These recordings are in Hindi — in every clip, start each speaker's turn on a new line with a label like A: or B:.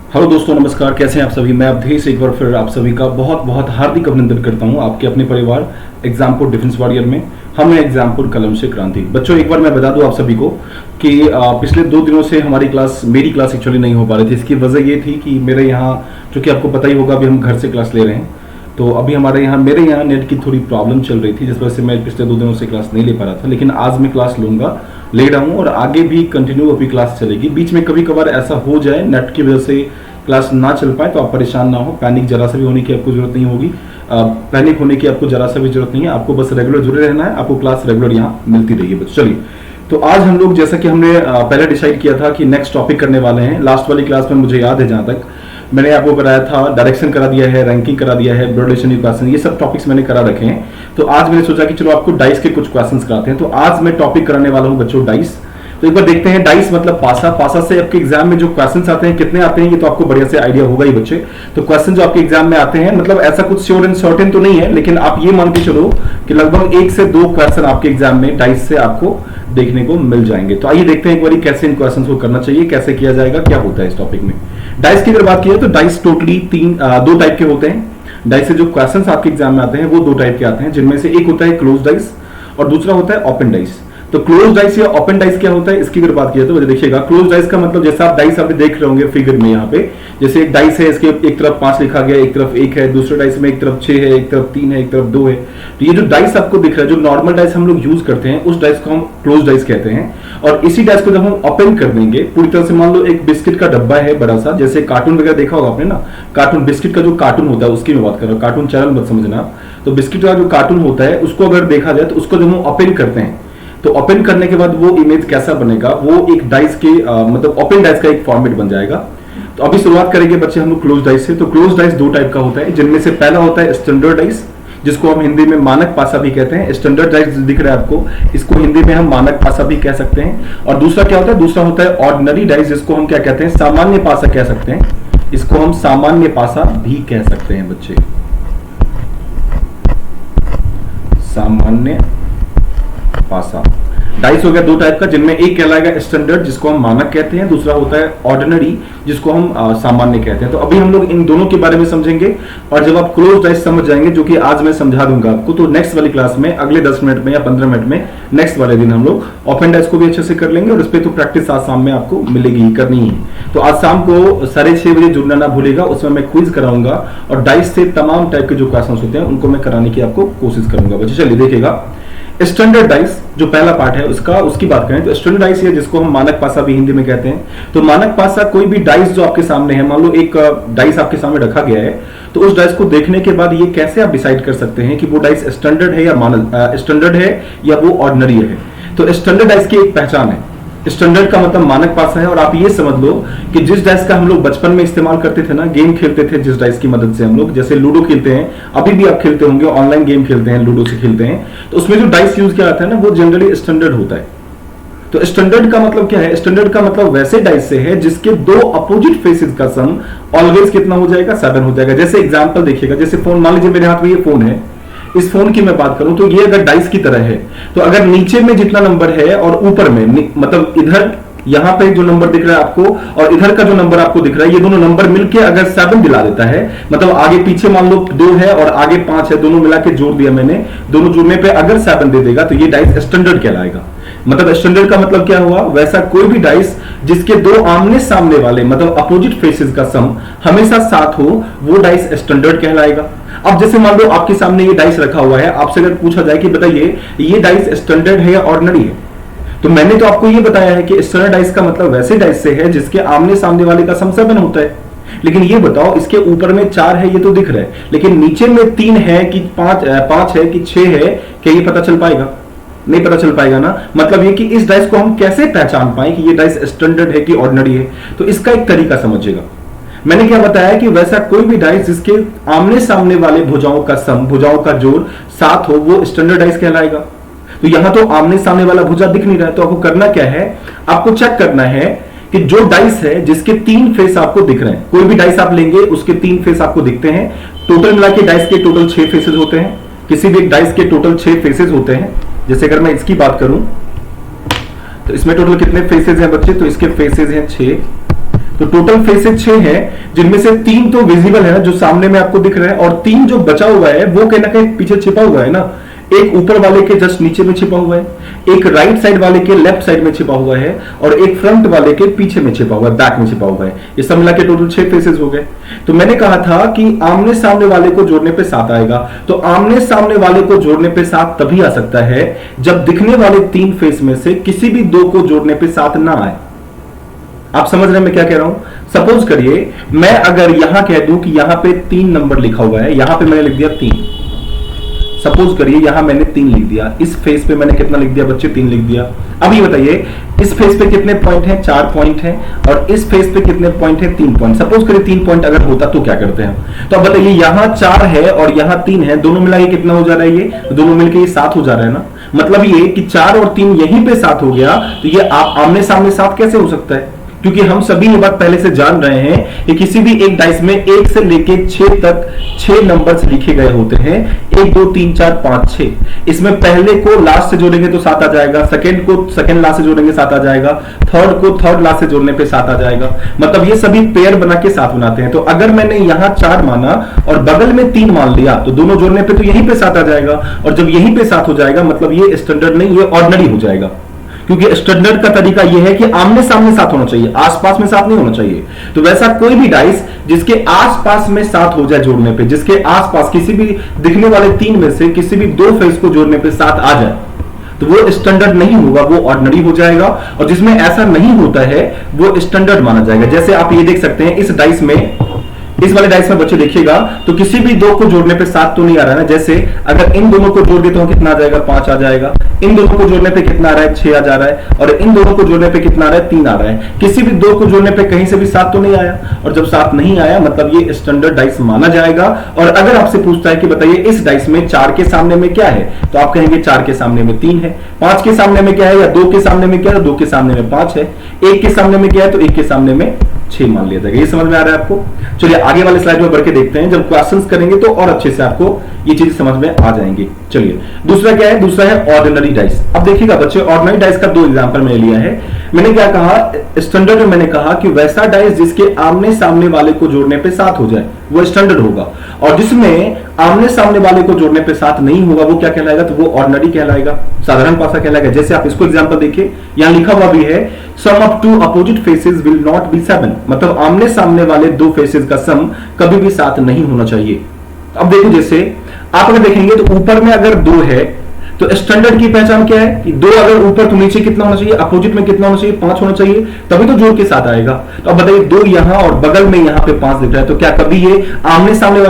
A: हेलो दोस्तों, नमस्कार। कैसे हैं आप सभी। मैं अवधेश एक बार फिर आप सभी का बहुत बहुत हार्दिक अभिनंदन करता हूं आपके अपने परिवार एग्जामपुर डिफेंस वॉरियर में। हम हैं एग्जामपुर कलम से क्रांति। बच्चों, एक बार मैं बता दूं आप सभी को कि पिछले 2 दिनों से मेरी क्लास एक्चुअली नहीं हो पा रही थी। इसकी वजह ये थी कि मेरे यहाँ, चूंकि आपको पता ही होगा, अभी हम घर से क्लास ले रहे हैं, तो अभी मेरे यहाँ नेट की थोड़ी प्रॉब्लम चल रही थी, जिस वजह से मैं पिछले 2 दिनों से क्लास नहीं ले पा रहा था। लेकिन आज मैं क्लास ले रहा हूँ और आगे भी कंटिन्यू अभी क्लास चलेगी। बीच में कभी कभार ऐसा हो जाए नेट की वजह से क्लास ना चल पाए तो आप परेशान ना हो। पैनिक जरा सा भी होने की आपको जरूरत नहीं होगी। पैनिक होने की आपको जरा सा भी जरूरत नहीं है। आपको बस रेगुलर जुड़े रहना है। आपको क्लास रेगुलर यहाँ मिलती रहेगी। बस चलिए, तो आज हम लोग, जैसा कि हमने पहले डिसाइड किया था कि नेक्स्ट टॉपिक करने वाले हैं। लास्ट वाली क्लास में मुझे याद है, जहां तक मैंने आपको कराया था, डायरेक्शन करा दिया है, रैंकिंग करा दिया है, ब्रॉड क्वेश्चन, ये सब टॉपिक्स मैंने करा रखे हैं। तो आज मैंने सोचा कि चलो आपको डाइस के कुछ क्वेश्चंस कराते हैं। तो आज मैं टॉपिक कराने वाला हूं बच्चों डाइस। तो एक बार देखते हैं, डाइस मतलब पासा से आपके एग्जाम में जो क्वेश्चंस आते हैं कितने आते हैं, ये तो आपको बढ़िया से आइडिया होगा ही बच्चे। तो क्वेश्चन जो आपके एग्जाम में आते हैं, मतलब ऐसा कुछ श्योर एंड सर्टेन तो नहीं है, लेकिन आप ये मान के चलो कि लगभग 1 से 2 क्वेश्चन आपके एग्जाम में डाइस से आपको देखने को मिल जाएंगे। तो आइए देखते हैं एक बार कैसे इन क्वेश्चन को करना चाहिए, कैसे किया जाएगा, क्या होता है इस टॉपिक में। डाइस की अगर बात की तो डाइस टोटली 2 टाइप के होते हैं। डाइस से जो क्वेश्चन आपके एग्जाम में आते हैं वो 2 टाइप के आते हैं, जिनमें से एक होता है क्लोज डाइस और दूसरा होता है ओपन डाइस। तो क्लोज डाइस या ओपन डाइस क्या होता है, इसकी अगर बात की तो देखिएगा, क्लोज डाइस का मतलब जैसा आप डाइस आपने देख रहे होंगे फिगर में, यहाँ पे जैसे एक डाइस है, इसके एक तरफ 5 लिखा गया, एक तरफ 1 है, दूसरे डाइस में एक तरफ 6 है, एक तरफ 3 है, एक तरफ 2 है। तो ये जो डाइस आपको दिख रहा है, जो नॉर्मल डाइस हम लोग यूज करते हैं, उस डाइस को हम क्लोज डाइस कहते हैं। और इसी डाइस को जब हम ओपन कर देंगे पूरी तरह से, मान लो एक बिस्किट का डब्बा है बड़ा सा, जैसे कार्टून वगैरह देखा होगा आपने ना, कार्टून बिस्किट का जो कार्टून होता है उसकी मैं बात कर रहा हूँ, कार्टून चैनल मत समझना। तो बिस्किट का जो कार्टून होता है उसको अगर देखा जाए तो उसको जब हम ओपन करते हैं तो ओपन करने के बाद वो इमेज कैसा बनेगा, वो एक डाइस के मतलब ओपन डाइस का एक फॉर्मेट बन जाएगा। तो अभी शुरुआत करेंगे बच्चे हम लोग क्लोज डाइस से। तो क्लोज डाइस 2 टाइप का होता है, जिनमें से पहला होता है स्टैंडर्ड डाइस, जिसको हम हिंदी में मानक पासा भी कहते हैं। स्टैंडर्ड डाइस दिख रहा है आपको, इसको हिंदी में हम मानक पासा भी कह सकते हैं। और दूसरा क्या होता है, दूसरा होता है ऑर्डिनरी डाइस, जिसको हम क्या कहते हैं, सामान्य पासा कह सकते हैं। इसको हम सामान्य पासा भी कह सकते हैं बच्चे, सामान्य पासा। डाइस हो गया 2 टाइप का, जिनमें एक कहलाएगा स्टैंडर्ड, जिसको हम मानक कहते हैं, दूसरा होता है ऑर्डिनरी, जिसको हम सामान्य कहते हैं। तो अभी हम लोग इन दोनों के बारे में समझेंगे, और जब आप क्लोज डाइस समझ जाएंगे, जो कि आज मैं समझा दूंगा आपको, तो नेक्स्ट वाली क्लास में अगले 10 मिनट में या 15 मिनट में नेक्स्ट वाले दिन हम लोग ओपन डाइस को भी अच्छे से कर लेंगे। और इस पर तो प्रैक्टिस आज शाम में आपको मिलेगी, करनी ही। तो आज शाम को 6:30 बजे जुड़ना ना भूलेगा, उसमें मैं क्विज कराऊंगा और डाइस से तमाम टाइप के जो क्वेश्चन होते हैं उनको मैं कराने की आपको कोशिश करूंगा बच्चे। चलिए देखिएगा, स्टैंडर्ड डाइस जो पहला पार्ट है उसकी बात करें तो स्टैंडर्ड डाइस है, जिसको हम मानक पासा भी हिंदी में कहते हैं। तो मानक पासा कोई भी डाइस जो आपके सामने है, मान लो एक डाइस आपके सामने रखा गया है, तो उस डाइस को देखने के बाद ये कैसे आप डिसाइड कर सकते हैं कि वो डाइस स्टैंडर्ड है या स्टैंडर्ड है या वो ऑर्डिनरी है। तो स्टैंडर्ड डाइस की एक पहचान है, स्टैंडर्ड का मतलब मानक पासा है। और आप ये समझ लो कि जिस डाइस का हम लोग बचपन में इस्तेमाल करते थे ना, गेम खेलते थे जिस डाइस की मदद से हम लोग, जैसे लूडो खेलते हैं, अभी भी आप खेलते होंगे, ऑनलाइन गेम खेलते हैं, लूडो से खेलते हैं, तो उसमें जो डाइस यूज किया जाता है ना, वो जनरली स्टैंडर्ड होता है। तो स्टैंडर्ड का मतलब क्या है, स्टैंडर्ड का मतलब वैसे डाइस से है जिसके 2 अपोजिट फेसेस का सम ऑलवेज कितना हो जाएगा, 7 हो जाएगा। जैसे एग्जांपल देखिएगा, जैसे फोन, मान लीजिए मेरे हाथ में ये फोन है, इस फोन की मैं बात करूं तो ये अगर डाइस की तरह है, तो अगर नीचे में जितना नंबर है और ऊपर में, मतलब इधर यहां पे जो नंबर दिख रहा है आपको और इधर का जो नंबर आपको दिख रहा है, ये दोनों नंबर मिलके अगर 7 दिला देता है, मतलब आगे पीछे मान लो 2 है और आगे 5 है, दोनों मिला के जोड़ दिया मैंने, दोनों जुड़ने पे अगर 7 दे देगा तो ये डाइस स्टैंडर्ड कहलाएगा। मतलब स्टैंडर्ड का मतलब क्या हुआ, वैसा कोई भी डाइस जिसके 2 आमने सामने वाले मतलब अपोजिट फेसेस का सम हमेशा 7 हो, वो डाइस स्टैंडर्ड कहलाएगा। अब जैसे मान लो आपके सामने ये डाइस रखा हुआ है, आपसे अगर पूछा जाए कि बताइए ये डाइस स्टैंडर्ड है या ऑर्डिनरी है, तो मैंने तो आपको ये बताया है कि स्टैंडर्ड डाइस का मतलब वैसे डाइस से है जिसके आमने सामने वाले का सम 7 होता है। लेकिन ये बताओ, इसके ऊपर में 4 है, ये तो दिख रहा है, लेकिन नीचे में 3 है कि 5 है कि 6 है, क्या ये पता चल पाएगा? नहीं पता चल पाएगा ना। मतलब ये कि इस डाइस को हम कैसे पहचान पाए कि ये डाइस स्टैंडर्ड है कि ऑर्डिनरी है। तो इसका एक तरीका समझिएगा। मैंने क्या बताया कि वैसा कोई भी डाइस जिसके आमने सामने वाले भुजाओं का सम, भुजाओं का जोड़ 7 हो, वो स्टैंडर्ड डाइस कहलाएगा। तो यहां तो आमने सामने वाला भुजा दिख नहीं रहा है, तो आपको करना क्या है, आपको चेक करना है कि जो डाइस है जिसके 3 फेस आपको दिख रहे हैं, कोई भी डाइस आप लेंगे उसके 3 फेस आपको दिखते हैं। टोटल मिला के डाइस के टोटल 6 फेसेस होते हैं, किसी भी एक डाइस के टोटल 6 फेसेस होते हैं। जैसे अगर मैं इसकी बात करूं तो इसमें टोटल कितने फेसेस हैं बच्चे, तो इसके फेसेस हैं 6। तो टोटल फेसेस 6 हैं, जिनमें से 3 तो विजिबल है ना, जो सामने में आपको दिख रहा है, और 3 जो बचा हुआ है वो कहीं ना कहीं पीछे छिपा हुआ है ना। एक ऊपर वाले के जस्ट नीचे में छिपा हुआ है, एक राइट साइड वाले के लेफ्ट साइड में छिपा हुआ है, और एक फ्रंट वाले के पीछे में छिपा हुआ है, बैक में छिपा हुआ है। ये सब मिला के टोटल 6 फेसेस हो गए। तो मैंने कहा था कि आमने सामने वाले को जोड़ने पे 7 आएगा। तो आमने सामने वाले को जोड़ने पे 7 तभी आ सकता है जब दिखने वाले 3 फेस में से किसी भी 2 को जोड़ने पे 7 ना आए। आप समझ रहे हैं मैं क्या कह रहा हूं? सपोज करिए मैं अगर यहां कह दूं कि यहां पे 3 नंबर लिखा हुआ है, यहां पे मैंने लिख दिया 3। सपोज करिए यहां मैंने 3 लिख दिया, इस फेस पे मैंने कितना लिख दिया बच्चे? 3 लिख दिया। अब ये बताइए इस फेस पे कितने पॉइंट हैं? 4 पॉइंट हैं। और इस फेस पे कितने पॉइंट हैं? 3 पॉइंट। सपोज करिए 3 पॉइंट अगर होता तो क्या करते हैं? तो अब बताइए यहां 4 है और यहां 3 है, दोनों मिला के कितना हो जा रहा है? ये दोनों मिलकर ये 7 हो जा रहा है ना। मतलब ये कि 4 और 3 यहीं पे 7 हो गया। तो ये आप आमने सामने 7 कैसे हो सकता है? क्योंकि हम सभी ये बात पहले से जान रहे हैं कि किसी भी एक डाइस में 1 से लेके 6 तक 6 नंबर्स लिखे गए होते हैं। 1 2 3 4 5 6। इसमें पहले को लास्ट से जोड़ेंगे तो 7 आ जाएगा, सेकंड को सेकंड लास्ट से जोड़ेंगे 7 आ जाएगा, थर्ड को थर्ड लास्ट से जोड़ने पे 7 आ जाएगा। मतलब ये सभी पेयर बना के 7 बनाते हैं। तो अगर मैंने यहां 4 माना और बगल में 3 मान लिया तो दोनों जोड़ने पे तो यहीं पे 7 आ जाएगा। और जब यहीं पे 7 हो जाएगा मतलब ये स्टैंडर्ड नहीं, ये ऑर्डिनरी हो जाएगा। क्योंकि स्टैंडर्ड का तरीका यह है कि आमने सामने 7 होना चाहिए, आसपास में 7 नहीं होना चाहिए। तो वैसा कोई भी डाइस जिसके आसपास में 7 हो जाए जोड़ने पे, जिसके आसपास किसी भी दिखने वाले 3 में से किसी भी 2 फेस को जोड़ने पे 7 आ जाए तो वो स्टैंडर्ड नहीं होगा, वो ऑर्डिनरी हो जाएगा। और जिसमें ऐसा नहीं होता है वो स्टैंडर्ड माना जाएगा। जैसे आप ये देख सकते हैं इस डाइस में, इस वाले डाइस में बच्चे देखिएगा तो किसी भी 2 को जोड़ने पे 7 तो नहीं आ रहा है ना। जैसे अगर इन दोनों को जोड़ दे तो कितना आ जाएगा? 5 आ जाएगा। इन दोनों को जोड़ने पे कितना आ रहा है? 6 आ जा रहा है। और इन दोनों को जोड़ने पे कितना आ रहा है? 3 आ रहा है। किसी भी 2 को जोड़ने पे कहीं से भी 7 तो नहीं आया। और जब 7 नहीं आया मतलब ये स्टैंडर्ड डाइस माना जाएगा। और अगर आपसे पूछता है कि बताइए इस डाइस में 4 के सामने में क्या है, तो आप कहेंगे 4 के सामने में 3 है। 5 के सामने में क्या है, या 2 के सामने में क्या है? 2 के सामने में 5 है। 1 के सामने में क्या है? तो 1 के सामने में 6 मान लिया जाएगा। ये समझ में आ रहा है आपको? चलिए आगे वाले स्लाइड में बढ़ के देखते हैं। जब क्वेश्चंस करेंगे तो और अच्छे से आपको ये चीज समझ में आ जाएंगी। चलिए दूसरा क्या है? दूसरा है ऑर्डिनरी डाइस। अब देखिएगा बच्चे, ऑर्डिनरी डाइस का 2 एग्जांपल मैंने लिया है। मैंने क्या कहा स्टैंडर्ड में? मैंने कहा कि वैसा डाइस जिसके आमने सामने वाले को जोड़ने पे 7 हो जाए वो स्टैंडर्ड होगा। और जिसमें आमने सामने वाले को जोड़ने पे 7 नहीं होगा वो क्या कहलाएगा? तो वो ऑर्डिनरी कहलाएगा, साधारण पासा कहलाएगा। जैसे आप इसको एग्जांपल देखिए, यहां लिखा हुआ भी है sum of 2 opposite faces will not be 7। मतलब आमने सामने वाले 2 फेसेस का सम कभी भी 7 नहीं होना चाहिए। अब देखो जैसे आप अगर देखेंगे तो ऊपर में अगर 2 है तो स्टैंडर्ड की पहचान क्या है कि 2 अगर ऊपर तो नीचे कितना होना चाहिए? अपोजिट में कितना होना चाहिए? 5 होना चाहिए, तभी तो जोड़ के 7 आएगा। तो अब बताइए 2 यहां और बगल में यहां पे 5 दिख रहा है, तो क्या कभी ये आमने सामने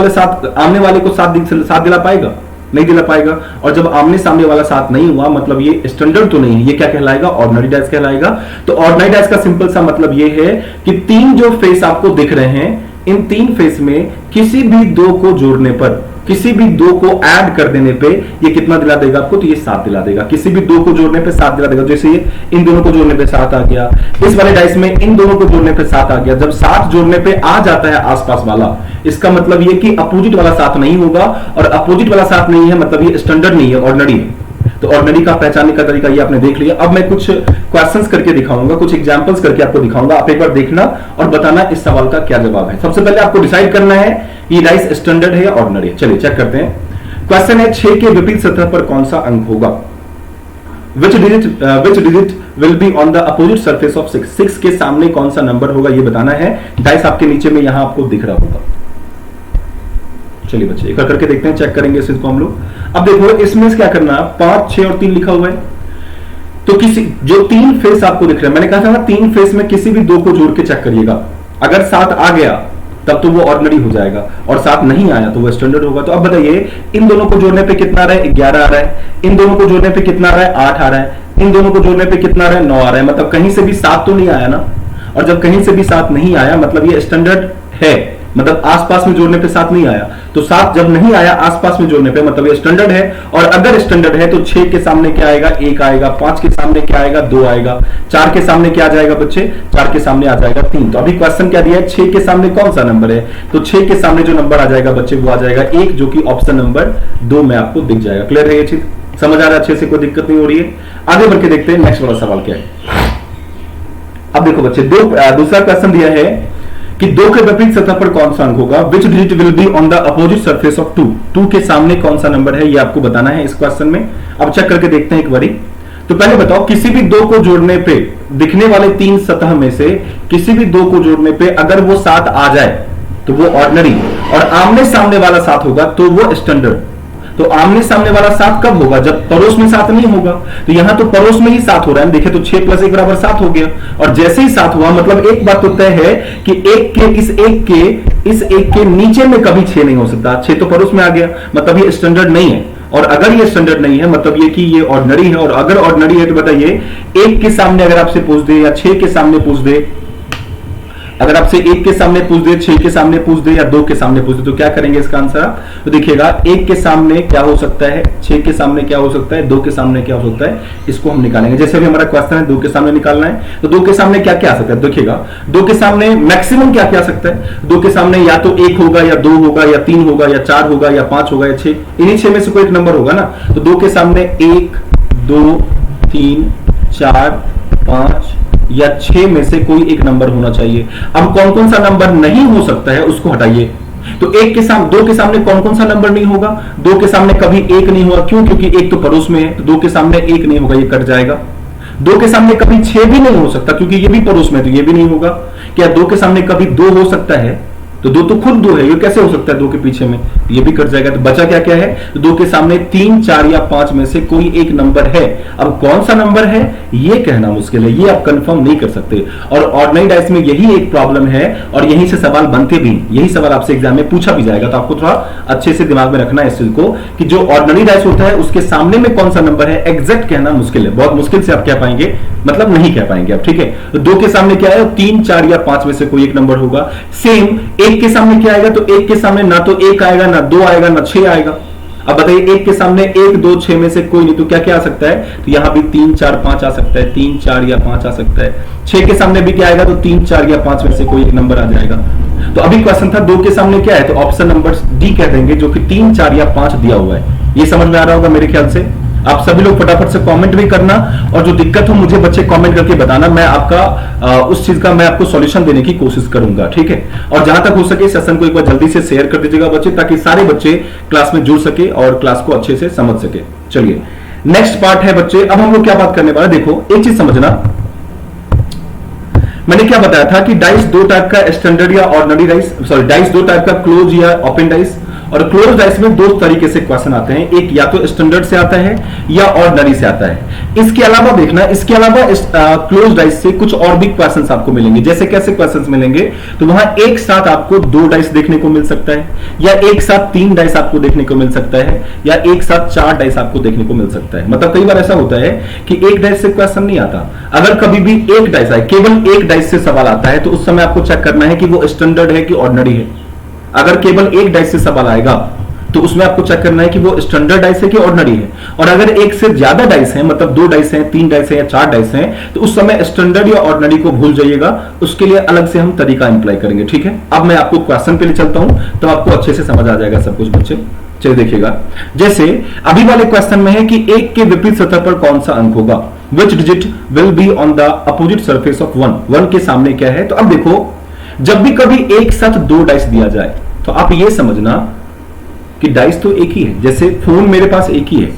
A: वाले को 7 दिला पाएगा? नहीं दिला पाएगा। और जब आमने सामने वाला 7 नहीं हुआ मतलब ये स्टैंडर्ड तो नहीं है, ये क्या कहलाएगा? ऑर्डिनरी डाइस कहलाएगा। तो ऑर्डिनरी डाइस का सिंपल सा मतलब ये है कि 3 जो फेस आपको दिख रहे हैं, इन 3 फेस में किसी भी 2 को जोड़ने पर, किसी भी 2 को ऐड कर देने पे ये कितना दिला देगा आपको? तो ये 7 दिला देगा। किसी भी 2 को जोड़ने पे 7 दिला देगा। जैसे ये इन दोनों को जोड़ने पे 7 आ गया, इस वाले डाइस में इन दोनों को जोड़ने पे 7 आ गया। जब 7 जोड़ने पे आ जाता है आसपास वाला, इसका मतलब ये कि अपोजिट वाला 7 नहीं होगा। और अपोजिट वाला 7 नहीं है मतलब ये स्टैंडर्ड नहीं है, ऑर्डिनरी है। तो ऑर्डिनरी का पहचानने का तरीका ये आपने देख लिया। अब मैं कुछ क्वेश्चंस करके दिखाऊंगा, कुछ एग्जांपल्स करके आपको दिखाऊंगा। आप एक बार देखना और बताना इस सवाल का क्या जवाब है। सबसे पहले आपको डिसाइड करना है ये डाइस स्टैंडर्ड है या ऑर्डिनरी है। चलिए चेक करते हैं। क्वेश्चन है 6 के विपरीत सतह पर कौन सा अंक होगा? Which digit will be on the opposite surface of 6? 6 के सामने कौन सा नंबर होगा ये बताना है। डाइस आपके नीचे में यहां आपको दिख रहा होगा। चलिए बच्चे एक बार करके देखते हैं, चेक करेंगे इस चीज को हम लोग। अब देखो इसमें क्या करना है, 5 6 और 3 लिखा हुआ है। तो किसी जो 3 फेस आपको दिख रहे हैं, मैंने कहा था ना 3 फेस में किसी भी 2 को जोड़ के चेक करिएगा। अगर 7 आ गया तब तो वो ऑर्डिनरी हो जाएगा, और 7 नहीं आया तो वो स्टैंडर्ड होगा। तो अब बताइए इन दोनों को जोड़ने पे कितना आ रहा है? 11 आ रहा है। इन दोनों को जोड़ने पे कितना आ रहा है? 8 आ रहा है। इन दोनों को जोड़ने पे कितना आ रहा है? 9 आ रहा है। मतलब कहीं से भी 7 तो नहीं आया ना। और जब कहीं से भी 7 नहीं आया मतलब ये स्टैंडर्ड है। मतलब आसपास में जोड़ने पे 7 नहीं आया, तो 7 जब नहीं आया आसपास में जोड़ने पे मतलब ये स्टैंडर्ड है। और अगर स्टैंडर्ड है तो 6 के सामने क्या आएगा? 1 आएगा। 5 के सामने क्या आएगा? 2 आएगा। 4 के सामने क्या आ जाएगा बच्चे? 4 के सामने आ जाएगा 3। तो अभी क्वेश्चन क्या दिया है? 6 के सामने कौन सा नंबर है? तो 6 के सामने जो नंबर आ जाएगा बच्चे वो आ जाएगा 1, जो कि ऑप्शन नंबर 2 में आपको दिख जाएगा। क्लियर है ये चीज? समझ आ रहा है अच्छे से? कोई दिक्कत नहीं हो रही है। आगे बढ़ के देखते हैं नेक्स्ट वाला सवाल क्या है। अब देखो बच्चे, दूसरा क्वेश्चन दिया है कि 2 के विपरीत सतह पर कौन सा अंक होगा, which digit will be on the opposite surface of 2। 2 के सामने कौन सा नंबर है, ये आपको बताना है इस क्वेश्चन में। अब चेक करके देखते हैं एक बारी। तो पहले बताओ, किसी भी 2 को जोड़ने पे, दिखने वाले 3 सतह में से किसी भी 2 को जोड़ने पे अगर वो 7 आ जाए तो वो ऑर्डिनरी, और आमने सामने वाला 7 होगा तो वो स्टैंडर्ड। तो आमने सामने वाला 7 कब होगा, जब पड़ोस में 7 नहीं होगा। तो यहां तो पड़ोस में ही 7 हो रहा है, देखिए तो 6 + 1 = 7 हो गया। और जैसे ही 7 हुआ, मतलब एक बात तो तय है कि इस एक के नीचे में कभी 6 नहीं हो सकता। 6 तो पड़ोस में आ गया, मतलब ये स्टैंडर्ड नहीं है। और अगर ये स्टैंडर्ड नहीं है, मतलब ये कि ये ऑर्डिनरी है। और अगर ऑर्डिनरी है तो बताइए, 1 के सामने अगर आपसे पूछ दे या 6 के सामने पूछ दे, अगर आपसे 1 के सामने पूछ दे, 6 के सामने पूछ दे या 2 के सामने पूछ दे, तो क्या करेंगे इसका आंसर आप? तो देखिएगा, 1 के सामने क्या हो सकता है, 6 के सामने क्या हो सकता है, 2 के सामने क्या हो सकता है, इसको हम निकालेंगे। जैसे भी हमारा क्वेश्चन है 2 के सामने निकालना है, तो 2 के सामने क्या क्या आ सकता है, देखिएगा 2 के सामने मैक्सिमम क्या क्या आ सकता है। 2 के सामने या तो 1 होगा या 2 होगा या 3 होगा या 4 होगा या 5 होगा या 6, इन्हीं 6 में से कोई एक नंबर होगा ना। तो 2 के सामने 1, 2, 3, 4, 5 या 6 में से कोई एक नंबर होना चाहिए। अब कौन कौन सा नंबर नहीं हो सकता है उसको हटाइए। तो 2 के सामने कौन कौन सा नंबर नहीं होगा? 2 के सामने कभी 1 नहीं होगा, क्यों? क्योंकि 1 तो पड़ोस में है, तो 2 के सामने 1 नहीं होगा, ये कट जाएगा। 2 के सामने कभी 6 भी नहीं हो सकता, क्योंकि ये भी पड़ोस में है, तो ये भी नहीं होगा। क्या 2 के सामने कभी 2 हो सकता है? तो 2 तो खुद 2 है, ये कैसे हो सकता है 2 के पीछे में? ये भी कट जाएगा। तो बचा क्या क्या है? तो 2 के सामने 3, 4 या 5 में से कोई एक नंबर है। अब कौन सा नंबर है ये कहना मुश्किल है, ये आप कंफर्म नहीं कर सकते। और ऑर्डिनरी डाइस में यही एक प्रॉब्लम है, और यहीं से सवाल बनते भी, यही सवाल आपसे एग्जाम में पूछा भी जाएगा। तो आपको थोड़ा अच्छे से दिमाग में रखना है इस चीज को, कि जो ऑर्डिनरी डाइस होता है उसके सामने में कौन सा नंबर है, एग्जैक्ट कहना मुश्किल है, बहुत मुश्किल से आप कह पाएंगे, मतलब नहीं कह पाएंगे आप, ठीक है। तो 2 के सामने क्या है, 3, 4 या 5 में से कोई एक नंबर होगा। सेम 1 के सामने क्या आएगा, तो 1 के सामने ना तो 1 आएगा, ना 2 आएगा, ना 6 आएगा। अब बताइए, 1 के सामने 1, 2, 6 में से कोई नहीं, तो क्या क्या आ सकता है? तो यहां भी 3, 4, 5 आ सकता है, 3, 4 या 5 आ सकता है। 6 के सामने भी क्या आएगा, तो 3, 4 या 5 में से कोई एक नंबर आ जाएगा। तो अभी क्वेश्चन था 2 के सामने क्या है, तो ऑप्शन नंबर डी कह देंगे, जो कि 3, 4 या 5 दिया हुआ है। ये समझ में आ रहा होगा मेरे ख्याल से। आप सभी लोग फटाफट से कमेंट भी करना, और जो दिक्कत हो मुझे बच्चे कमेंट करके बताना, मैं आपका उस चीज का मैं आपको सॉल्यूशन देने की कोशिश करूंगा, ठीक है। और जहां तक हो सके सेशन को एक बार जल्दी से शेयर कर दीजिएगा बच्चे, ताकि सारे बच्चे क्लास में जुड़ सके और क्लास को अच्छे से समझ सके। चलिए नेक्स्ट पार्ट है बच्चे, अब हम लोग क्या बात करने वाले, देखो एक चीज समझना, मैंने क्या बताया था कि डाइस 2 टाइप का, स्टैंडर्ड या ordinary dice, sorry dice 2 type का, क्लोज या ओपन डाइस। और क्लोज डाइस में 2 तरीके से क्वेश्चन आते हैं, एक या तो स्टैंडर्ड से आता है या ऑर्डिनरी से आता है। इसके अलावा देखना, इसके अलावा क्लोज डाइस से कुछ और भी क्वेश्चंस आपको मिलेंगे। जैसे कैसे क्वेश्चंस मिलेंगे, तो वहां एक साथ आपको 2 डाइस देखने को मिल सकता है, या एक साथ 3 डाइस आपको देखने को मिल सकता है, या एक साथ 4 डाइस आपको देखने को मिल सकता है। मतलब कई बार ऐसा होता है कि एक डाइस से क्वेश्चन नहीं आता। अगर कभी भी एक डाइस आए, केवल एक डाइस से सवाल आता है, तो उस समय आपको चेक करना है कि वो स्टैंडर्ड है कि ऑर्डिनरी है। अगर केवल एक डाइस से सवाल आएगा, तो उसमें आपको चेक करना है कि वो स्टैंडर्ड डाइस है कि ऑर्डिनरी है। और अगर एक से ज्यादा डाइस हैं, मतलब 2 डाइस हैं, 3 डाइस हैं या 4 डाइस हैं, तो उस समय स्टैंडर्ड या ऑर्डिनरी को भूल जाइएगा, उसके लिए अलग से हम तरीका अप्लाई करेंगे, ठीक है। अब मैं आपको क्वेश्चन पे ले चलता हूं, तो आपको अच्छे से समझ आ जाएगा सब कुछ बच्चे। चलिए देखिएगा, जैसे अभी वाले क्वेश्चन में है कि 1 के विपरीत सतह पर कौन सा अंक होगा, which digit will be on the opposite surface of 1। 1 के सामने क्या है, तो अब देखो, जब भी कभी एक साथ 2 डाइस दिया जाए, तो आप ये समझना कि डाइस तो एक ही है। जैसे फोन मेरे पास एक ही है,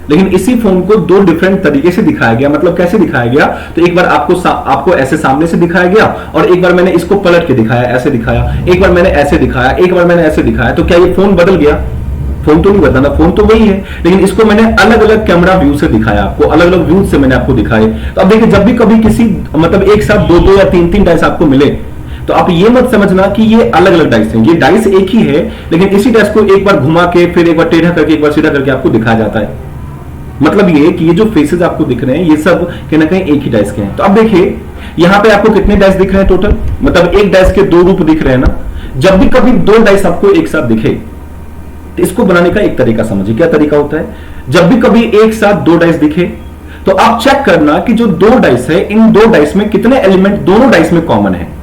A: लेकिन इसी फोन को 2 डिफरेंट तरीके से दिखाया गया। मतलब कैसे दिखाया गया, तो एक बार आपको ऐसे सामने से दिखाया गया, और एक बार मैंने इसको पलट के दिखाया, ऐसे दिखाया, एक बार मैंने ऐसे दिखाया, एक बार मैंने ऐसे दिखाया। तो क्या ये फोन बदल गया? फोन तो नहीं बदला, फोन तो वही है, लेकिन इसको मैंने अलग अलग कैमरा व्यू से दिखाया, आपको अलग अलग व्यू से मैंने आपको दिखाए। तो अब देखिए, जब भी कभी किसी मतलब एक साथ 2 या 3 डाइस आपको मिले, तो आप ये मत समझना कि ये अलग अलग डाइस हैं। ये डाइस एक ही है, लेकिन इसी डाइस को एक बार घुमा के, फिर एक बार टेढ़ा करके, एक बार सीधा करके आपको दिखाया जाता है। मतलब ये कि ये जो फेसेस आपको दिख रहे हैं, ये सब कहीं ना कहीं एक ही डाइस के हैं। तो अब देखिए, यहां पे आपको कितने डाइस दिख रहे हैं टोटल, मतलब एक डाइस के 2 रूप दिख रहे हैं ना। जब भी कभी 2 डाइस आपको एक साथ दिखे, तो इसको बनाने का एक तरीका समझिए। क्या तरीका होता है, जब भी कभी एक साथ 2 डाइस दिखे, तो आप चेक करना कि जो 2 डाइस है, इन 2 डाइस में कितने एलिमेंट दोनों डाइस में कॉमन है।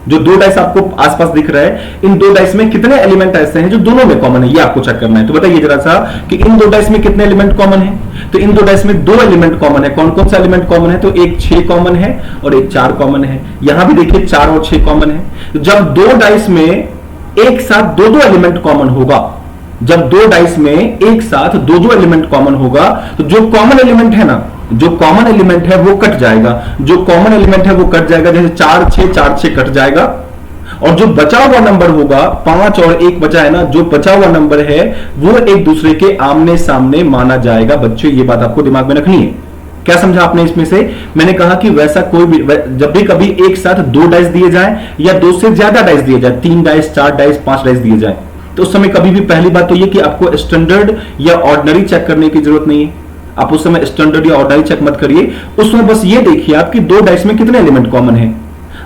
A: जो दो डाइस आपको आसपास दिख रहा है, इन दो डाइस में कितने एलिमेंट ऐसे हैं जो दोनों में कॉमन है, ये आपको चेक करना है। तो बताइए जरा सा कि इन दो डाइस में कितने एलिमेंट कॉमन है। तो इन दो डाइस में दो एलिमेंट कॉमन है। कौन कौन सा एलिमेंट कॉमन है? तो एक 6 कॉमन है और एक 4 कॉमन है। यहां भी देखिए 4 और 6 कॉमन है। तो जब दो डाइस में एक साथ दो दो एलिमेंट कॉमन होगा, जब दो डाइस में एक साथ दो दो एलिमेंट कॉमन होगा, तो जो कॉमन एलिमेंट है ना, जो कॉमन एलिमेंट है वो कट जाएगा। जो कॉमन एलिमेंट है वो कट जाएगा, जैसे 4 6 कट जाएगा। और जो बचा हुआ नंबर होगा, 5 और 1 बचा है ना, जो बचा हुआ नंबर है वो एक दूसरे के आमने सामने माना जाएगा। बच्चों ये बात आपको दिमाग में रखनी है। क्या समझा आपने इसमें से? मैंने कहा कि वैसा कोई भी, जब भी कभी एक साथ दो डाइस दिए जाए या दो से ज्यादा डाइस दिए जाए, 3 डाइस 4 डाइस 5 डाइस दिए जाए, तो उस समय कभी भी पहली बात तो ये कि आपको स्टैंडर्ड या ऑर्डिनरी चेक करने की जरूरत नहीं है। आप उस समय स्टैंडर्ड या ऑर्डिनरी चेक मत करिए। उस समय बस ये देखिए आपकी दो डाइस में कितने एलिमेंट कॉमन है।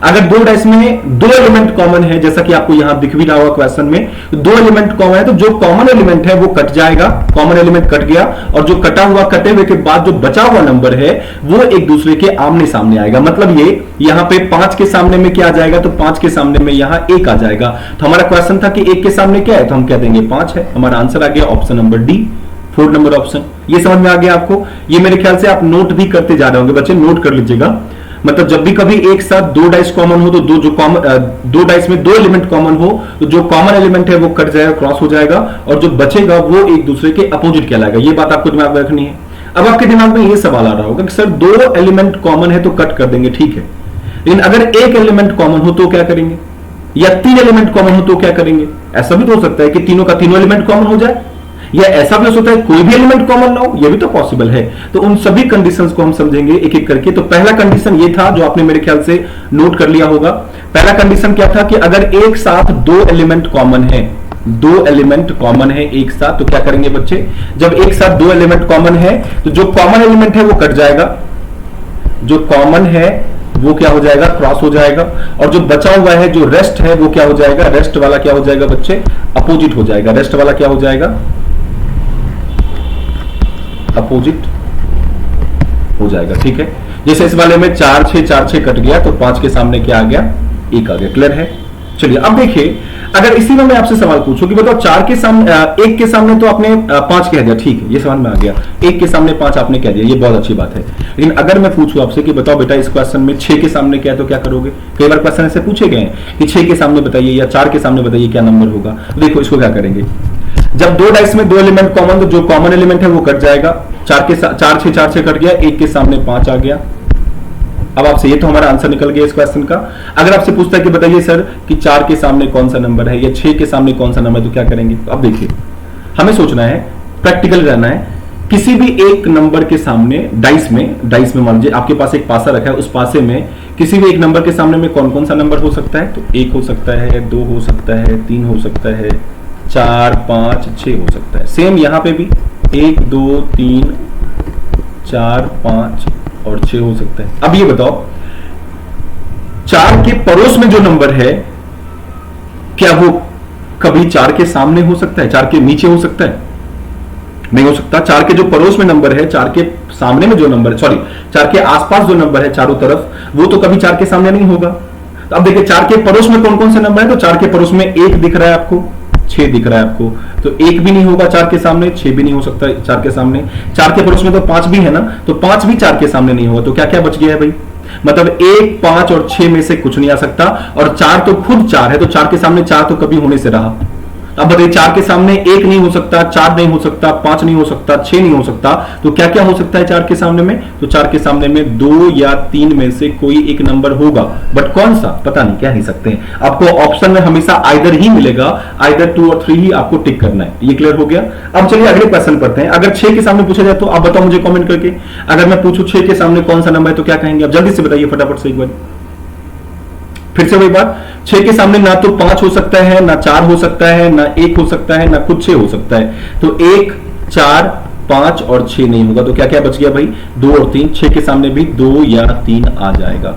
A: अगर दो डाइस में दो एलिमेंट कॉमन है, जैसा कि आपको यहां दिख भी रहा होगा क्वेश्चन में, दो एलिमेंट कॉमन है, तो जो कॉमन एलिमेंट है वो कट जाएगा, कॉमन एलिमेंट कट गया, और जो कटा हुआ, कटे हुए के बाद जो बचा हुआ नंबर है वो एक दूसरे के आमने सामने आएगा। मतलब ये यहां पे 5 के सामने में क्या आ जाएगा? तो 5 के सामने में यहां 1 आ जाएगा। तो हमारा क्वेश्चन था कि 1 के सामने क्या है, तो हम कह देंगे 5 है। हमारा आंसर आ गया option number D, 4 number option. ये समझ में आ गया आपको? ये मेरे ख्याल से आप नोट भी करते जा रहे होंगे बच्चे, नोट कर लीजिएगा। मतलब जब भी कभी एक साथ दो डाइस कॉमन हो, तो दो डाइस में दो एलिमेंट कॉमन हो, तो जो कॉमन एलिमेंट है वो कट जाएगा, क्रॉस हो जाएगा, और जो बचेगा वो एक दूसरे के अपोजिट कहलाएगा। ये बात आपको दिमाग में रखनी है। अब आपके दिमाग में ये सवाल आ रहा होगा कि सर दो एलिमेंट कॉमन है तो कट कर देंगे, ठीक है, लेकिन अगर एक एलिमेंट कॉमन हो तो क्या करेंगे, या 3 एलिमेंट कॉमन हो तो क्या करेंगे? ऐसा भी तो हो सकता है कि तीनों का तीनों एलिमेंट कॉमन हो जाए, या ऐसा भी हो सकता है कोई भी एलिमेंट कॉमन ना हो, ये भी तो पॉसिबल है। तो उन सभी कंडीशंस को हम समझेंगे एक एक करके। तो पहला कंडीशन ये था जो आपने मेरे ख्याल से नोट कर लिया होगा। पहला कंडीशन क्या था कि अगर एक साथ दो एलिमेंट कॉमन है, दो एलिमेंट कॉमन है एक साथ, तो क्या करेंगे बच्चे? जब एक साथ दो एलिमेंट कॉमन है तो जो कॉमन एलिमेंट है वो कट जाएगा, जो कॉमन है वो क्या हो जाएगा? क्रॉस हो जाएगा, और जो बचा हुआ है, जो रेस्ट है, वो क्या हो जाएगा? रेस्ट वाला क्या हो जाएगा बच्चे? अपोजिट हो जाएगा। रेस्ट वाला क्या हो जाएगा? अपोजिट हो जाएगा। ठीक है, जैसे इस वाले में 4 6 कट गया, तो 5 के सामने क्या आ गया? 1 आ गया। क्लियर है? चलिए अब देखिए, अगर इसी में मैं आपसे सवाल पूछूं कि बताओ 4 के सामने 1 के सामने तो आपने 5 कह दिया, ठीक है, ये समझ में आ गया। 1 के सामने 5 आपने कह दिया, ये बहुत अच्छी बात है। लेकिन अगर मैं पूछूं आपसे कि बताओ बेटा इस क्वेश्चन में 6 के सामने क्या है, तो क्या करोगे? कई बार क्वेश्चन ऐसे पूछे गए हैं कि 6 के सामने बताइए या 4 के सामने बताइए क्या नंबर होगा। देखो इसको क्या करेंगे, जब दो डाइस में दो एलिमेंट कॉमन, तो जो कॉमन एलिमेंट है वो कट जाएगा। 4 6 कट गया, 1 के सामने 5 आ गया। अब आपसे, ये तो हमारा आंसर निकल गया इस क्वेश्चन का। अगर आपसे पूछता है कि बताइए सर कि 4 के सामने कौन सा नंबर है या 6 के सामने कौन सा नंबर है, तो क्या करेंगे? अब देखिए, हमें सोचना है, प्रैक्टिकल रहना है। किसी भी एक नंबर के सामने डाइस में मान लीजिए आपके पास एक पासा रखा है, उस पासे में किसी भी एक नंबर के सामने में कौन कौन सा नंबर हो सकता है? तो 1 हो सकता है, 2 हो सकता है, 3 हो सकता है, 4 5 6 हो सकता है। सेम यहां पे भी 1 2 3 4 5 और 6 हो सकता है। अब ये बताओ, 4 के पड़ोस में जो नंबर है, क्या वो कभी 4 के सामने हो सकता है, 4 के नीचे हो सकता है? नहीं हो सकता। 4 के जो पड़ोस में नंबर है, 4 के सामने में जो नंबर है, सॉरी 4 के आसपास जो नंबर है चारों तरफ, वो तो कभी 4 के सामने नहीं होगा। तो अब देखिए 4 के पड़ोस में कौन कौन से नंबर है, तो 4 के पड़ोस में 1 दिख रहा है आपको, 6 दिख रहा है आपको, तो 1 भी नहीं होगा 4 के सामने, 6 भी नहीं हो सकता 4 के सामने। 4 के पड़ोस में तो 5 भी है ना, तो 5 भी 4 के सामने नहीं होगा। तो क्या क्या बच गया है भाई? मतलब 1 5 और 6 में से कुछ नहीं आ सकता, और 4 तो खुद 4 है, तो 4 के सामने 4 तो कभी होने से रहा। अब बताइए 4 के सामने 1 नहीं हो सकता, 4 नहीं हो सकता, 5 नहीं हो सकता, 6 नहीं हो सकता, तो क्या क्या हो सकता है 4 के सामने में? तो 4 के सामने में 2 या 3 में से कोई एक नंबर होगा, बट कौन सा पता नहीं, कह नहीं सकते हैं। आपको ऑप्शन में हमेशा आइदर ही मिलेगा, आइदर 2 और 3 ही आपको टिक करना है। ये क्लियर हो गया? अब चलिए अगले क्वेश्चन पढ़ते हैं। अगर 6 के सामने पूछा जाए तो आप बताओ मुझे कॉमेंट करके, अगर मैं पूछूं 6 के सामने कौन सा नंबर है तो क्या कहेंगे? अब जल्दी से बताइए फटाफट से एक बार। फिर से वही बात, 6 के सामने ना तो 5 हो सकता है, ना 4 हो सकता है, ना 1 हो सकता है, ना खुद 6 हो सकता है। तो 1 4 5 और 6 नहीं होगा, तो क्या क्या बच गया भाई? 2 और 3। 6 के सामने भी 2 या 3 आ जाएगा।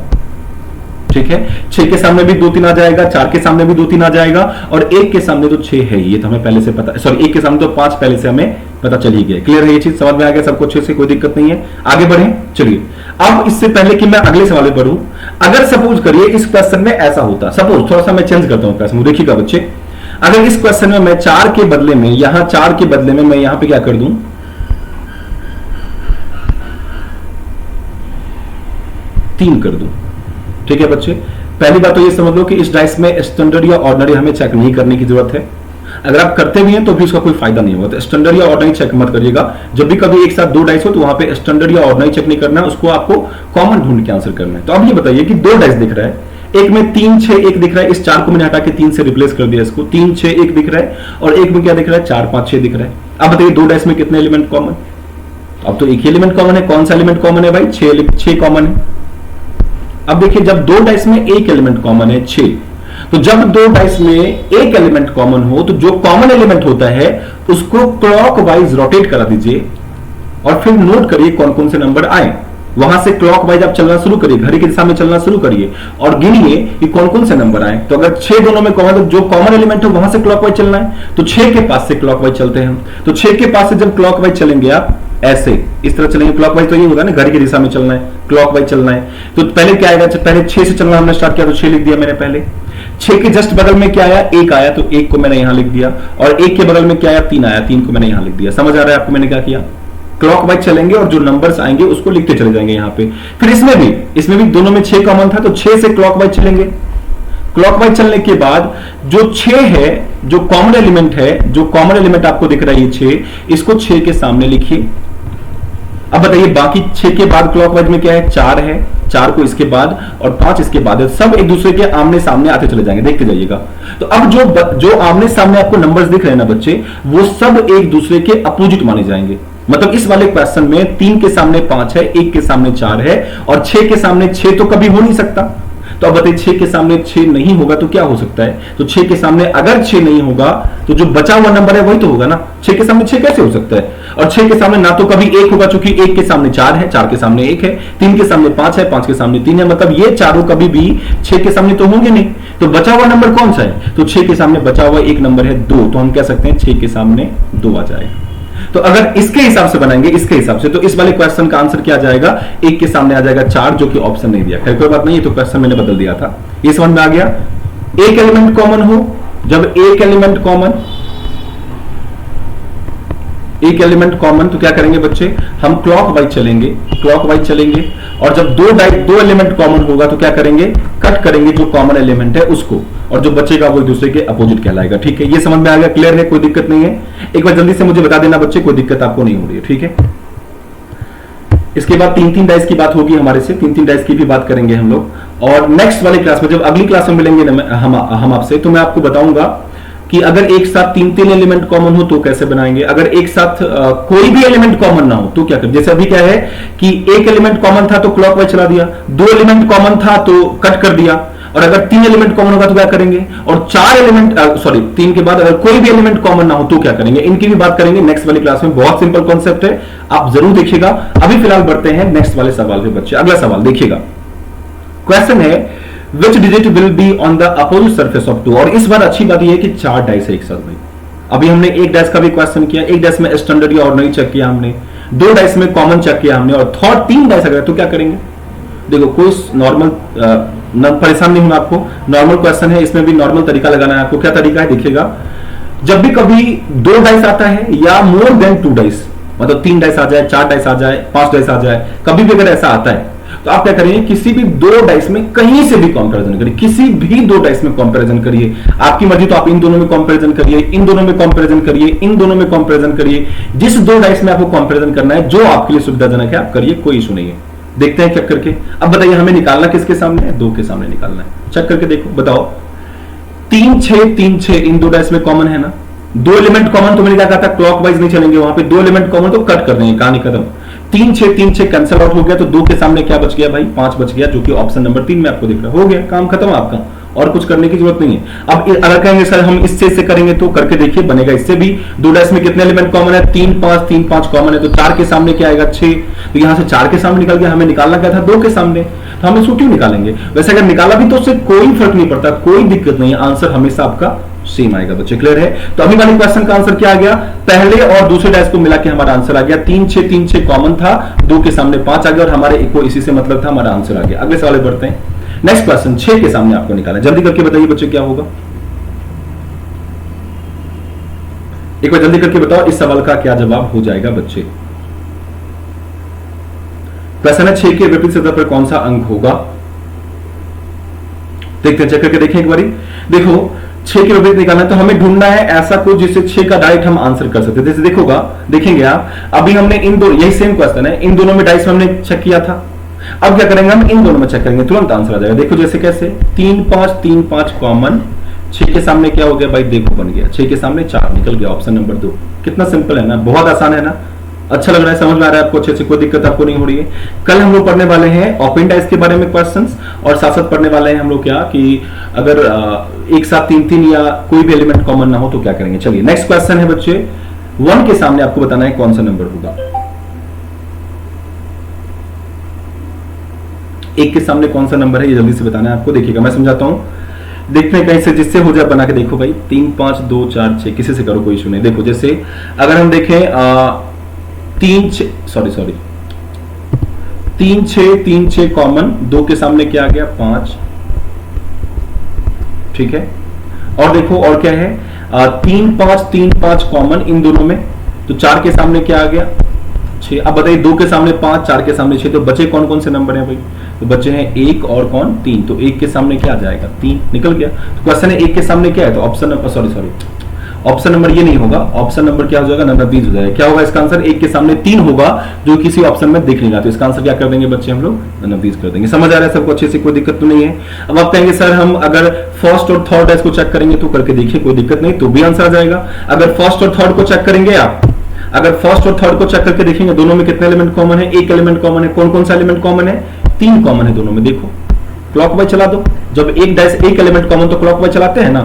A: ठीक है, 6 के सामने भी 2 3 आ जाएगा, 4 के सामने भी 2 3 आ जाएगा, और 1 के सामने तो 6 है, ये तो हमें पहले से पता है। सॉरी 1 के सामने तो 5 पहले से हमें पता चल ही गया। क्लियर है ये चीज, समझ में आ गया सबको अच्छे से, कोई दिक्कत नहीं है। आगे बढ़े, चलिए। अब इससे पहले कि मैं अगले सवाल पे पढ़ूं, अगर सपोज करिए इस क्वेश्चन में ऐसा होता, सपोज थोड़ा सा मैं चेंज करता हूं क्वेश्चन, देखिएगा बच्चे, अगर इस क्वेश्चन में मैं 4 के बदले में, यहां 4 के बदले में मैं यहां पे क्या कर दूं, 3 कर दूं। ठीक है बच्चे, पहली बात तो ये समझ लो कि इस डाइस में स्टैंडर्ड या ऑर्डिनरी हमें चेक नहीं करने की जरूरत है। अगर आप करते भी हैं तो भी उसका कोई फायदा नहीं होगा, तो स्टैंडर्ड या ऑर्डिनरी चेक मत करिएगा। जब भी कभी एक साथ 2 डाइस हो तो वहां पे स्टैंडर्ड या ऑर्डिनरी चेक नहीं करना है, उसको आपको कॉमन ढूंढ के आंसर करना है। तो अब ये बताइए कि 2 डाइस दिख रहा है, एक में 3 6 1 दिख रहा है, इस 4 को मैंने हटा के 3 से रिप्लेस कर दिया, इसको 3 6 1 दिख रहा है, और एक में क्या दिख रहा है 4 5 6 दिख रहा है। अब बताइए 2 डाइस में कितने एलिमेंट कॉमन, अब तो एक ही एलिमेंट कॉमन है। कौन सा एलिमेंट कॉमन है भाई, 6 कॉमन है। अब देखिए जब 2 डाइस में एक एलिमेंट कॉमन है 6, तो जब 2 डाइस में एक एलिमेंट कॉमन हो तो जो कॉमन एलिमेंट होता है उसको क्लॉकवाइज रोटेट करा दीजिए और फिर नोट करिए कौन कौन से नंबर आए। वहां से क्लॉकवाइज आप चलना शुरू करिए, घड़ी की दिशा में चलना शुरू करिए और गिनिए कि कौन कौन से नंबर आए। तो अगर 6 दोनों में कॉमन, तो जो कॉमन एलिमेंट है वहां से क्लॉकवाइज चलना है, तो 6 के पास से क्लॉकवाइज चलते हैं। तो 6 के पास से जब क्लॉकवाइज चलेंगे आप ऐसे इस तरह चलेंगे, क्लॉकवाइज तो ये होगा ना, घड़ी की दिशा में चलना है, क्लॉकवाइज चलना है। तो पहले क्या आएगा, पहले 6 से चलना हमने स्टार्ट किया तो 6 लिख दिया मैंने पहले। 6 के जस्ट बगल में क्या आया, 1 आया, तो 1 को मैंने यहां लिख दिया, और 1 के बगल में क्या आया, 3 आया, 3 को मैंने यहां लिख दिया। समझ आ रहा है आपको मैंने क्या किया, क्लॉकवाइज चलेंगे और जो नंबर्स आएंगे उसको लिखते चले जाएंगे यहां पे। फिर इसमें भी दोनों में 6 कॉमन था, तो 6 से क्लॉकवाइज चलेंगे। क्लॉकवाइज चलने के बाद जो 6 है, जो कॉमन एलिमेंट है, जो कॉमन एलिमेंट आपको दिख रहा है ये 6, इसको 6 के सामने लिखिए। अब बताइए बाकी 6 के बाद क्लॉकवाइज में क्या है, 4 है, 4 को इसके बाद और 5 इसके बाद है, सब एक दूसरे के आमने सामने आते चले जाएंगे, देखते जाइएगा। तो अब जो आमने सामने आपको नंबर्स दिख रहे हैं ना बच्चे, वो सब एक दूसरे के अपोजिट माने जाएंगे। मतलब इस वाले क्वेश्चन में 3 के सामने 5 है, 1 के सामने 4 है और 6 के सामने 6 तो कभी हो नहीं सकता। तो अब बताइए 6 के सामने 6 नहीं होगा तो क्या हो सकता है, तो 6 के सामने अगर 6 नहीं होगा तो जो बचा हुआ नंबर है वही तो होगा ना। 6 के सामने 6 कैसे हो सकता है, और 6 के सामने ना तो कभी 1 होगा, चूंकि 1 के सामने 4 है, 4 के सामने 1 है, 3 के सामने 5 है, 5 के सामने 3 है, मतलब ये चारों कभी भी 6 के सामने तो होंगे नहीं। तो बचा हुआ नंबर कौन सा है, तो 6 के सामने बचा हुआ एक नंबर है 2, तो हम कह सकते हैं 6 के सामने 2 आ जाएगा। तो अगर इसके हिसाब से बनाएंगे, इसके हिसाब से, तो इस वाले क्वेश्चन का आंसर क्या आ जाएगा, 1 के सामने आ जाएगा 4, जो कि ऑप्शन नहीं दिया। खैर कोई बात नहीं, ये तो क्वेश्चन मैंने बदल दिया था, ये समझ में आ गया। एक एलिमेंट कॉमन हो, जब एक एलिमेंट कॉमन तो क्या करेंगे बच्चे, हम क्लॉकवाइज चलेंगे, और जब दो एलिमेंट कॉमन होगा तो क्या करेंगे, कट करेंगे जो कॉमन एलिमेंट है उसको, और जो बचेगा वो एक दूसरे के अपोजिट कहलाएगा। ठीक है, ये समझ में आ गया, क्लियर है, कोई दिक्कत नहीं है। एक बार जल्दी से मुझे बता देना बच्चे, कोई दिक्कत आपको नहीं हो रही है, ठीक है। इसके बाद 3-3 डाइस की बात होगी हमारे से, 3-3 डाइस की भी बात करेंगे हम लोग, और नेक्स्ट वाले क्लास में, जब अगली क्लास में मिलेंगे हम आपसे, तो मैं आपको बताऊंगा कि अगर एक साथ 3-3 एलिमेंट कॉमन हो तो कैसे बनाएंगे, अगर एक साथ कोई भी एलिमेंट कॉमन ना हो तो क्या करें। जैसे अभी क्या है कि एक एलिमेंट कॉमन था तो क्लॉकवाइज चला दिया, 2 एलिमेंट कॉमन था तो कट कर दिया, और अगर 3 एलिमेंट कॉमन होगा तो क्या करेंगे, और 3 के बाद अगर कोई भी एलिमेंट कॉमन ना हो तो क्या करेंगे, इनकी भी बात करेंगे नेक्स्ट वाली क्लास में। बहुत सिंपल कॉन्सेप्ट है, आप जरूर देखिएगा। अभी फिलहाल बढ़ते हैं नेक्स्ट वाले सवाल पे बच्चे। अगला सवाल देखिएगा, क्वेश्चन है Which digit will be on the opposite surface of 2, और इस बार अच्छी बात यह है कि 4 डाइस है एक साथ भाई। अभी हमने एक डाइस का भी क्वेश्चन किया, एक डाइस में स्टैंडर्ड या ऑर्डिनरी चेक किया हमने, 2 डाइस में कॉमन चेक किया हमने, और थर्ड 3 डाइस अगर तो क्या करेंगे। देखो कोई नॉर्मल परेशान नहीं होना आपको, नॉर्मल क्वेश्चन है, इसमें भी नॉर्मल तरीका लगाना है आपको। क्या तरीका है देखिएगा, जब भी कभी 2 डाइस आता है या मोर देन 2 डाइस, मतलब 3 डाइस आ जाए, 4 डाइस आ जाए, 5 डाइस आ जाए, कभी भी अगर ऐसा आता है तो आप क्या करेंगे, किसी भी 2 डाइस में कहीं से भी कंपैरिजन करिए, किसी भी 2 डाइस में कंपैरिजन करिए। आपकी मर्जी तो आप इन दोनों में कंपैरिजन करिए, इन दोनों में कंपैरिजन करिए, इन दोनों में कंपैरिजन करिए, जिस 2 डाइस में आपको कंपैरिजन करना है, जो आपके लिए सुविधाजनक है आप करिए, कोई इशू नहीं है। देखते हैं चेक करके। अब बताइए हमें निकालना किसके सामने है, 2 के सामने निकालना है। चेक करके देखो, बताओ 3 6 इन 2 डाइस में कॉमन है ना, 2 एलिमेंट कॉमन, तो मैंने क्या कहा था, क्लॉकवाइज नहीं चलेंगे, वहां पे 2 एलिमेंट कॉमन तो कट कर देंगे, कहानी खत्म। 3 6 कैंसिल आउट हो गया, तो 2 के सामने क्या बच गया भाई, 5 बच गया, जो कि ऑप्शन नंबर 3 में आपको दिख रहा है। हो गया, काम खत्म आपका, और कुछ करने की जरूरत नहीं है। अब अगर कहेंगे सर हम इससे करेंगे, तो करके देखिए बनेगा। इससे भी 2 डाइस में कितने एलिमेंट कॉमन है, 3 5 कॉमन है, तो 4 के सामने क्या आएगा, 6, तो यहां से 4 के सामने निकल गया, हमें निकालना क्या था, 2 के सामने, तो हम इसको क्यों निकालेंगे। वैसे अगर निकाला भी तो उससे कोई फर्क नहीं पड़ता, कोई दिक्कत नहीं है, आंसर हमेशा आपका सेम आएगा बच्चे। क्लियर है? तो अभी वाले क्वेश्चन का आंसर क्या आ गया, पहले और दूसरे डाइस को मिला के हमारा आंसर आ गया 3 6 3 6 कॉमन था, 2 के सामने 5 आ गया और हमारे को इसी से मतलब था, हमारा आंसर आ गया। अगले सवाल बढ़ते हैं। नेक्स्ट क्वेश्चन 6 के सामने आपको निकालना है, जल्दी करके बताइए बच्चे क्या होगा, एक बार जल्दी करके बताओ इस सवाल का क्या जवाब हो जाएगा बच्चे। क्वेश्चन है 6 के विपरीत सतह पर कौन सा अंक होगा। देखते हैं, चेक करके देखें एक बारी। देखो 6 के विपरीत निकालना है तो हमें ढूंढना है ऐसा कुछ जिससे 6 का डायरेक्ट हम आंसर कर सकते हैं। जैसे देखोगा, देखेंगे आप, अभी हमने इन दो, यही सेम क्वेश्चन है, इन दोनों में डाइस हमने चेक किया था। अब क्या करेंगे, हम इन दोनों में चेक करेंगे, तुरंत आंसर आ जाएगा। देखो जैसे कैसे 3 5 कॉमन, 6 के सामने क्या हो गया भाई, देखो बन गया 6 के सामने 4 निकल गया, ऑप्शन नंबर 2। कितना सिंपल है ना, बहुत आसान है ना, अच्छा लग रहा है, समझ में आ रहा है आपको अच्छे से, कोई दिक्कत आपको नहीं हो रही है। कल हम लोग पढ़ने वाले हैं ओपन डाइस के बारे में क्वेश्चंस, और साथ साथ पढ़ने वाले हैं हम लोग क्या कि अगर एक साथ 3 या कोई भी एलिमेंट कॉमन ना हो तो क्या करेंगे। चलिए नेक्स्ट क्वेश्चन है बच्चे, 1 के सामने आपको बताना है कौन सा नंबर होगा। 1 के सामने कौन सा नंबर है ये जल्दी से बताना है आपको। देखिएगा मैं समझाता हूं, देखते हैं कहीं से जिससे हो जाए बना के देखो भाई। 3 5 2 4 6 किसी से करो, कोई इशू नहीं। देखो जैसे अगर हम देखें 3 6 कॉमन, 2 के सामने क्या आ गया 5, ठीक है। और देखो और क्या है 3 5 कॉमन इन दोनों में, तो 4 के सामने क्या आ गया 6। अब बताइए 2 के सामने 5, 4 के सामने 6, तो बचे कौन कौन से नंबर हैं भाई, तो बचे हैं 1 और कौन 3, तो 1 के सामने क्या आ जाएगा 3 निकल गया। तो क्वेश्चन है 1 के सामने क्या है, तो ऑप्शन नंबर ऑप्शन नंबर ये नहीं होगा, ऑप्शन नंबर क्या हो जाएगा, नंबर 20 हो जाएगा। क्या होगा इसका आंसर, 1 के सामने 3 होगा जो किसी ऑप्शन में दिख नहीं रहा, तो इसका आंसर क्या कर देंगे बच्चे हम लोग, नंबर 20 कर देंगे। समझ आ रहा है सबको अच्छे से, कोई दिक्कत तो नहीं है। अब आप कहेंगे सर हम अगर फर्स्ट और थर्ड डाइस को चेक करेंगे तो करके देखिए, कोई दिक्कत नहीं, तो भी आंसर आ जाएगा। अगर फर्स्ट और थर्ड को चेक करेंगे आप, अगर फर्स्ट और थर्ड को चेक करके देखेंगे दोनों में कितने एलिमेंट कॉमन है, एक एलिमेंट कॉमन है। कौन कौन सा एलिमेंट कॉमन है, 3 कॉमन है दोनों में। देखो क्लॉकवाइज चला दो, जब एक डाइस एक एलिमेंट कॉमन तो क्लॉकवाइज चलाते हैं ना,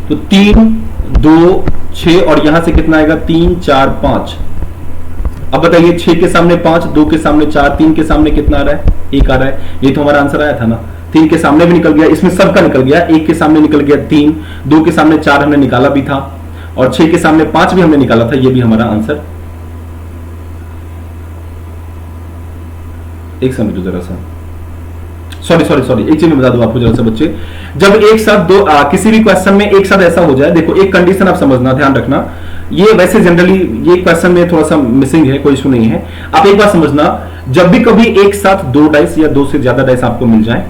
A: तो 3 2 6 और यहां से कितना आएगा 3 4 5। अब बताइए 6 के सामने 5, 2 के सामने 4, 3 के सामने कितना आ रहा है 1 आ रहा है, ये तो हमारा आंसर आया था ना। 3 के सामने भी निकल गया, इसमें सबका निकल गया, 1 के सामने निकल गया 3, 2 के सामने 4 हमने निकाला भी था, और 6 के सामने 5 भी हमने निकाला था, ये भी हमारा आंसर। एक समझो जरा सा, सॉरी एक चीज मैं बता दूं आपको जरा सा बच्चे, जब एक साथ दो किसी भी क्वेश्चन में एक साथ ऐसा हो जाए, देखो एक कंडीशन आप समझना, ध्यान रखना, ये वैसे जनरली ये क्वेश्चन में थोड़ा सा मिसिंग है, कोई इशू नहीं है। आप एक बात समझना, जब भी कभी एक साथ 2 डाइस या 2 से ज्यादा डाइस आपको मिल जाए,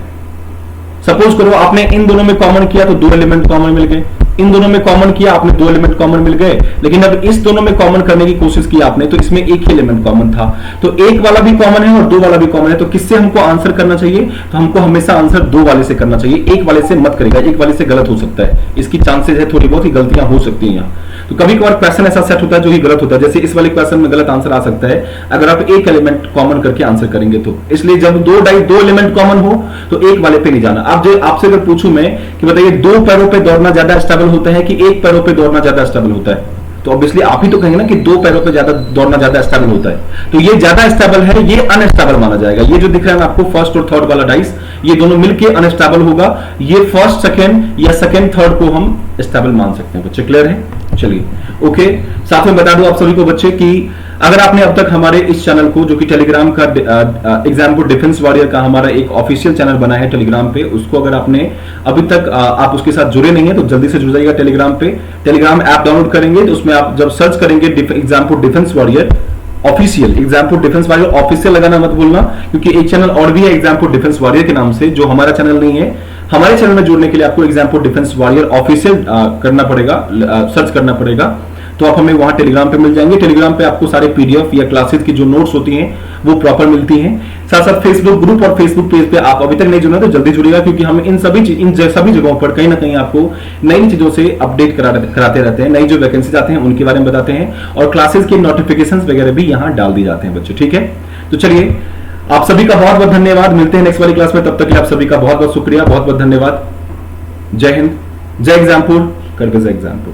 A: सपोज करो आपने इन दोनों में कॉमन किया तो 2 एलिमेंट कॉमन मिल गए, इन दोनों में कॉमन किया आपने 2 एलिमेंट कॉमन मिल गए, लेकिन अब इस दोनों में कॉमन करने की कोशिश की आपने तो इसमें एक ही एलिमेंट कॉमन था, तो 1 वाला भी कॉमन है और 2 वाला भी कॉमन है, तो किससे हमको आंसर करना चाहिए, तो हमको हमेशा आंसर 2 वाले से करना चाहिए, 1 वाले से मत करेगा, 1 वाले से गलत हो सकता है, इसकी चांसेस है थोड़ी बहुत ही गलतियां हो सकती हैं यहाँ। तो कभी कभार क्वेश्चन ऐसा सेट होता है जो ही गलत होता है, जैसे इस वाले क्वेश्चन में गलत आंसर आ सकता है अगर आप एक एलिमेंट कॉमन करके आंसर करेंगे तो, इसलिए जब 2 एलिमेंट कॉमन हो तो एक वाले पे नहीं जाना। आप जो आपसे अगर पूछूं मैं कि बताइए 2 पैरों पे दौड़ना ज्यादा स्टेबल होता है कि 1 पैरों पे दौड़ना ज्यादा स्टेबल होता है, तो ऑब्वियसली आप ही तो कहेंगे ना कि 2 पैरों पे ज्यादा दौड़ना ज्यादा स्टेबल होता है, तो ये ज्यादा स्टेबल है, ये अनस्टेबल माना जाएगा। ये जो दिख रहा है आपको फर्स्ट और थर्ड वाला डाइस, ये दोनों मिलके अनस्टेबल होगा, ये फर्स्ट सेकंड या सेकंड थर्ड को हम स्टेबल मान सकते हैं बच्चे। क्लियर है? चलिए ओके, साथ में बता दूं आप सभी को बच्चे कि अगर आपने अब तक हमारे इस चैनल को, जो कि टेलीग्राम का एग्जामपुल डिफेंस वॉरियर का हमारा एक ऑफिशियल चैनल बना है टेलीग्राम पे, उसको अगर आपने अभी तक आप उसके साथ जुड़े नहीं है तो जल्दी से जुड़ जाइएगा टेलीग्राम पे। टेलीग्राम ऐप डाउनलोड करेंगे तो उसमें आप जब सर्च करेंगे example defence warrior official, example defence warrior official लगाना मत भूलना, क्योंकि एक चैनल और भी है एग्जामपुल डिफेंस वॉरियर के नाम से जो हमारा चैनल नहीं है। हमारे चैनल में जुड़ने के लिए आपको एग्जामपुल डिफेंस वॉरियर ऑफिशियल करना पड़ेगा, सर्च करना पड़ेगा, तो आप हमें वहां टेलीग्राम पे मिल जाएंगे। टेलीग्राम पे आपको सारे पीडीएफ या क्लासेस की जो नोट्स होती हैं वो प्रॉपर मिलती हैं। साथ साथ फेसबुक ग्रुप और फेसबुक पेज पे आप अभी तक नहीं जुड़े तो जल्दी जुड़िएगा, क्योंकि हम इन सभी जगहों पर कहीं ना कहीं आपको नई चीजों से अपडेट कराते रहते हैं, नई जो वैकेंसीज आते हैं उनके बारे में बताते हैं, और क्लासेस की नोटिफिकेशन वगैरह भी यहाँ डाल दी जाते हैं बच्चों। ठीक है, तो चलिए आप सभी का बहुत बहुत धन्यवाद, मिलते हैं नेक्स्ट वाली क्लास में, तब तक के आप सभी का बहुत बहुत शुक्रिया, बहुत बहुत धन्यवाद। जय हिंद, जय एग्जामपुर, करके जय एग्जामपुर।